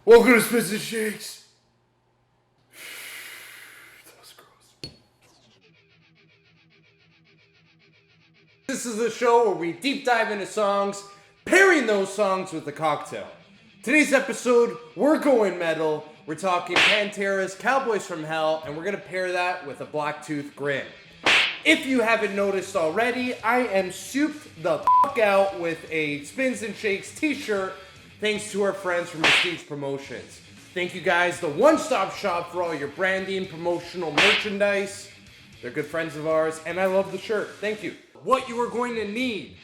Welcome to Spits and Shakes. That was gross. This is the show where we deep dive into songs, pairing those songs with a cocktail. Today's episode, we're going metal. We're talking Pantera's Cowboys from Hell, and we're going to pair that with a black tooth grin. If you haven't noticed already, I am souped the fuck out with a Spins and Shakes t-shirt thanks to our friends from Prestige Promotions. Thank you guys, the one-stop shop for all your branding, promotional merchandise. They're good friends of ours, and I love the shirt. Thank you. What you are going to need.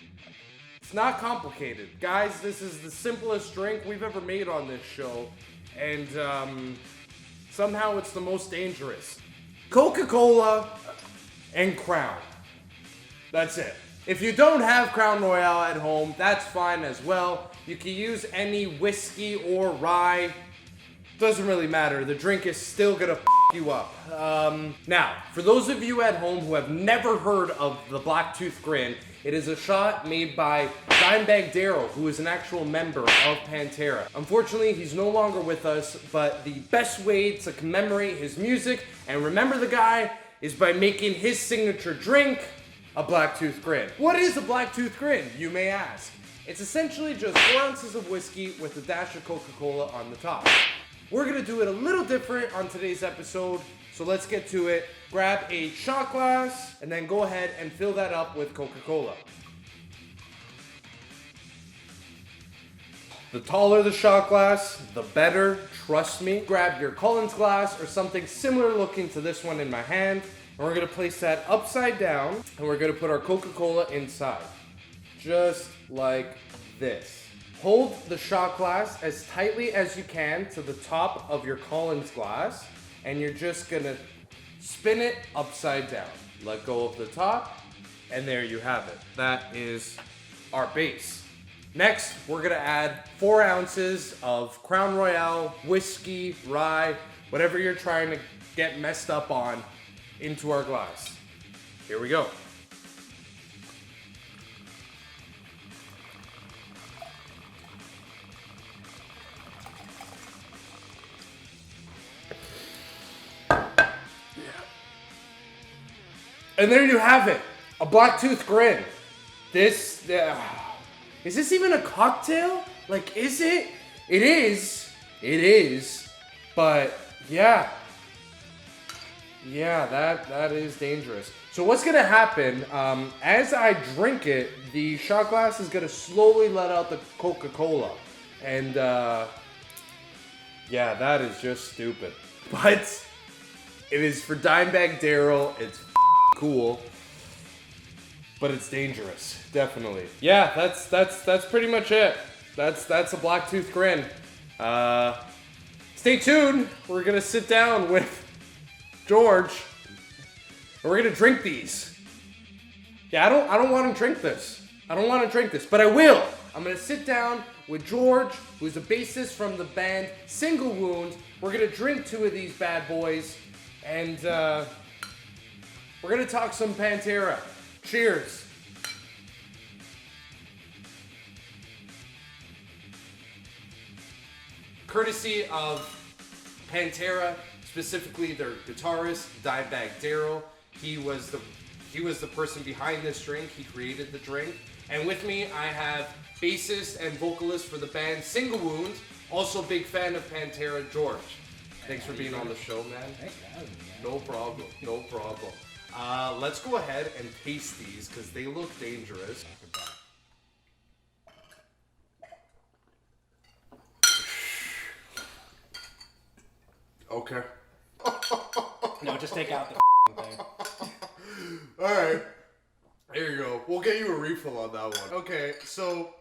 It's not complicated. Guys, this is the simplest drink we've ever made on this show, and somehow it's the most dangerous. Coca-Cola and Crown. That's it. If you don't have Crown Royale at home, that's fine as well. You can use any whiskey or rye. Doesn't really matter. The drink is still gonna f you up. Now, for those of you at home who have never heard of the Black Tooth Grin, it is a shot made by Dimebag Darrell, who is an actual member of Pantera. Unfortunately, he's no longer with us, but the best way to commemorate his music and remember the guy is by making his signature drink a Black Tooth Grin. What is a Black Tooth Grin, you may ask? It's essentially just 4 ounces of whiskey with a dash of Coca-Cola on the top. We're gonna do it a little different on today's episode, so let's get to it. Grab a shot glass and then go ahead and fill that up with Coca-Cola. The taller the shot glass, the better, trust me. Grab your Collins glass or something similar looking to this one in my hand, and we're gonna place that upside down, and we're gonna put our Coca-Cola inside. Just like this. Hold the shot glass as tightly as you can to the top of your Collins glass, and you're just gonna spin it upside down. Let go of the top, and there you have it. That is our base. Next, we're gonna add 4 ounces of Crown Royale, whiskey, rye, whatever you're trying to get messed up on, into our glass. Here we go. And there you have it, a Black Tooth Grin. This, is this even a cocktail? Like, is it? It is, but yeah, that is dangerous. So what's gonna happen, as I drink it, the shot glass is gonna slowly let out the Coca-Cola. And yeah, that is just stupid. But it is for Dimebag Darrell, it's cool, but it's dangerous, definitely. Yeah, that's pretty much it. That's a Black Tooth Grin. Stay tuned. We're gonna sit down with George, and we're gonna drink these. Yeah, I don't want to drink this. I don't want to drink this, but I will. I'm gonna sit down with George, who's a bassist from the band Single Wound. We're gonna drink 2 of these bad boys, and we're gonna talk some Pantera. Cheers. Courtesy of Pantera, specifically their guitarist, Dimebag Darrell. He was the person behind this drink. He created the drink. And with me, I have bassist and vocalist for the band Single Wound, also big fan of Pantera, George. Thanks for being on the show, man. Thanks for having me, man. No problem, no problem. Let's go ahead and taste these because they look dangerous. Okay. No, just take out the thing. Alright. Here you go. We'll get you a refill on that one. Okay, so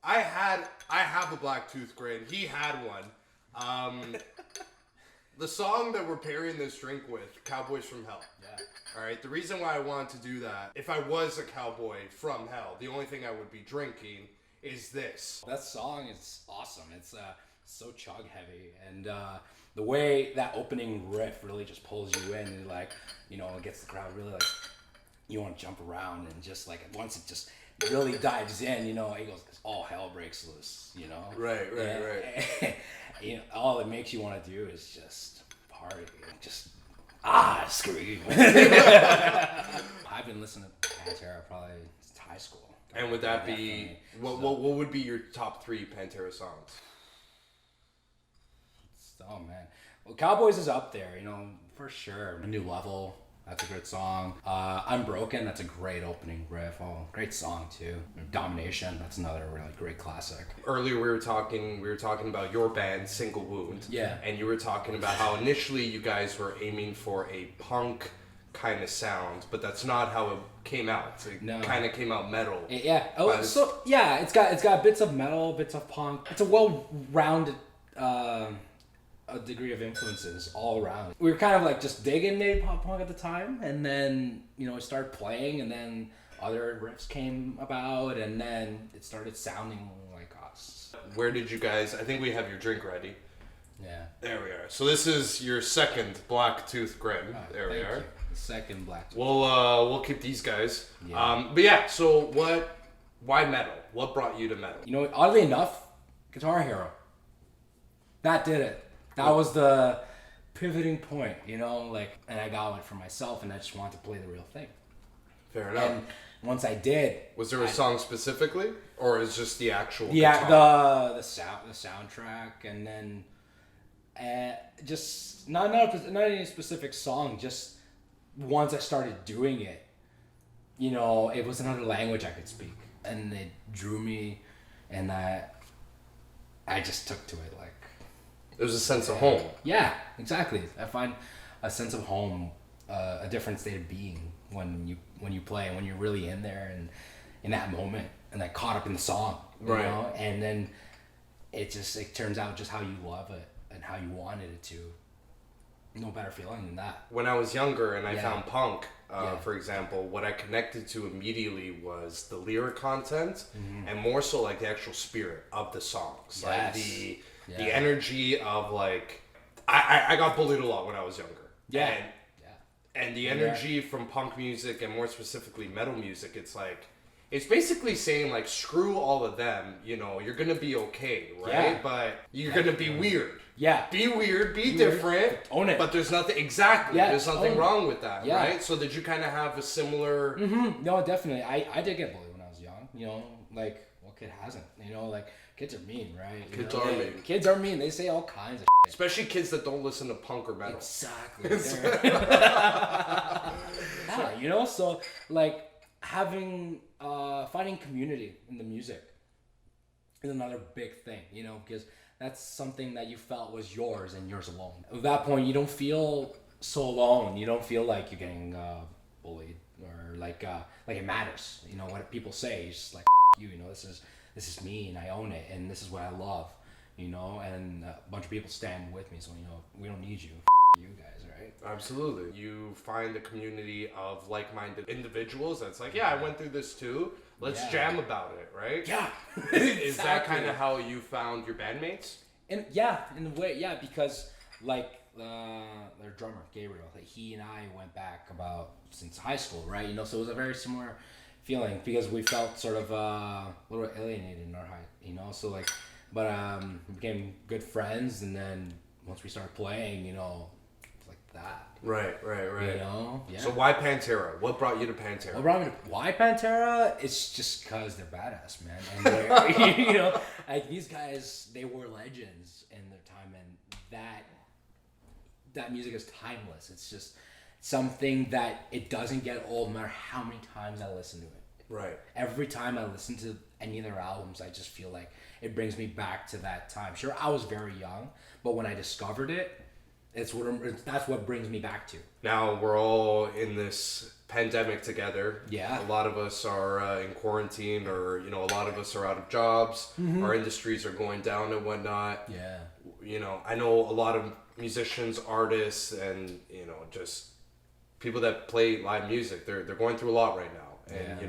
I have a Black Tooth Grin. He had one. The song that we're pairing this drink with, Cowboys from Hell. Yeah. Alright, the reason why I wanted to do that, if I was a cowboy from hell, the only thing I would be drinking is this. That song is awesome. It's so chug heavy, and the way that opening riff really just pulls you in, and like, you know, it gets the crowd really like you want to jump around and just like once it just really dives in, it goes all hell breaks loose, Right. You know, all it makes you want to do is just party and just scream. I've been listening to Pantera probably since high school. And would that be what would be your top 3 Pantera songs? Oh man, well, Cowboys is up there, for sure. A New Level, that's a good song. Unbroken, that's a great opening riff. Oh, great song too. Domination, that's another really great classic. Earlier we were talking about your band, Single Wound. Yeah. And you were talking about how initially you guys were aiming for a punk kind of sound, but that's not how it came out. It kind of came out metal. Yeah. Oh, so yeah, it's got bits of metal, bits of punk. It's a well-rounded a degree of influences all around. We were kind of like just digging maybe pop punk at the time, and then we started playing, and then other riffs came about, and then it started sounding like us. Where did you guys? I think we have your drink ready. Yeah. There we are. So this is your second Black Tooth Grin. There we are. The second Black Tooth. We'll keep these guys. Yeah. But yeah. So why metal? What brought you to metal? Oddly enough, Guitar Hero. That did it. That was the pivoting point, and I got one for myself, and I just wanted to play the real thing. Fair enough. And once I did, was there a song specifically, or is just the actual? Yeah, guitar? the soundtrack, and then just not any specific song. Just once I started doing it, it was another language I could speak, and it drew me, and I just took to it like. There's a sense of home. Yeah, exactly. I find a sense of home, a different state of being when you play, and when you're really in there and in that moment and like caught up in the song, you know? And then it turns out just how you love it and how you wanted it to. No better feeling than that. When I was younger and I found punk, for example, what I connected to immediately was the lyric content and more so like the actual spirit of the songs, like the energy of like I got bullied a lot when I was younger. And the energy from punk music and more specifically metal music, it's basically saying like screw all of them, you're gonna be okay, right? But you're gonna be weird. Yeah. Be weird, be different. Own it. But there's nothing there's nothing wrong with that, right? So did you kind of have a similar No, definitely. I did get bullied when I was young, like what kid hasn't? Like kids are mean, right? Kids are mean. They say all kinds of shit. Especially kids that don't listen to punk or metal. Exactly. So like having finding community in the music is another big thing, because that's something that you felt was yours and yours alone. At that point, you don't feel so alone. You don't feel like you're getting bullied or like it matters. What people say. It's just like you. This is me and I own it and this is what I love, and a bunch of people stand with me, so we don't need you. You guys, right? Absolutely. You find a community of like-minded individuals that's like, I went through this too. Let's jam about it, right? Yeah. Is that kind of how you found your bandmates? In a way, because like their drummer Gabriel, like he and I went back about since high school, right? So it was a very similar feeling because we felt sort of a little alienated in our height, so like, but we became good friends, and then once we started playing, it's like that. Right. Yeah. So why Pantera? What brought you to Pantera? Why Pantera? It's just because they're badass, man, and they're, like these guys, they were legends in their time, and that music is timeless. It's just something that it doesn't get old no matter how many times I listen to it. Right. Every time I listen to any of their albums, I just feel like it brings me back to that time. Sure, I was very young, but when I discovered it, that's what brings me back to. Now we're all in this pandemic together. Yeah. A lot of us are in quarantine, or a lot of us are out of jobs. Our industries are going down and whatnot. Yeah. I know a lot of musicians, artists, and just people that play live music. They're going through a lot right now, and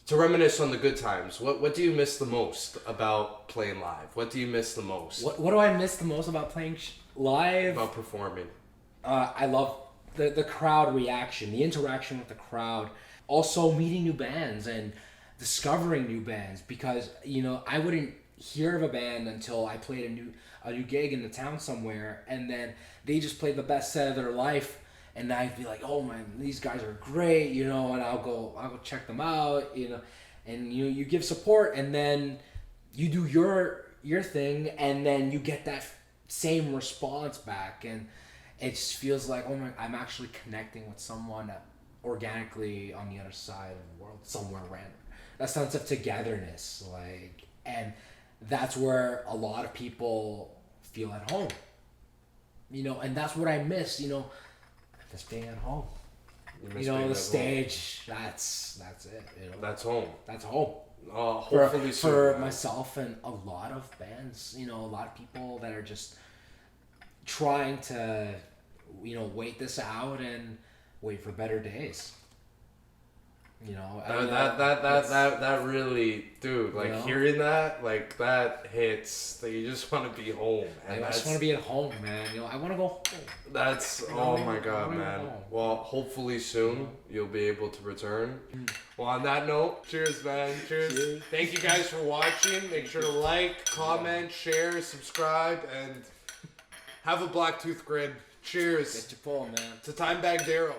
to reminisce on the good times, what do you miss the most about playing live? What do you miss the most? What do I miss the most about playing live? About performing. I love the crowd reaction, the interaction with the crowd, also meeting new bands and discovering new bands, because I wouldn't hear of a band until I played a new gig in the town somewhere, and then they just played the best set of their life, and I'd be like, oh man, these guys are great, and I'll go check them out, and you give support, and then you do your thing, and then you get that same response back, and it just feels like, oh my, I'm actually connecting with someone organically on the other side of the world, somewhere random. That sense of togetherness, and that's where a lot of people feel at home. And that's what I miss. Just being at home. The stage. Home. That's it. That's home. That's home. Hopefully for myself and a lot of bands. A lot of people that are just trying to, wait this out and wait for better days. That really, dude, hearing that, that hits, that you just want to be home. And I just want to be at home, man. I want to go home. That's, oh my God, man. Well, hopefully soon you'll be able to return. Well, on that note, cheers, man. Cheers. Thank you guys for watching. Make sure to like, comment, share, subscribe, and have a black tooth grin. Cheers. Get your pull, man. To Time Bag Darrow.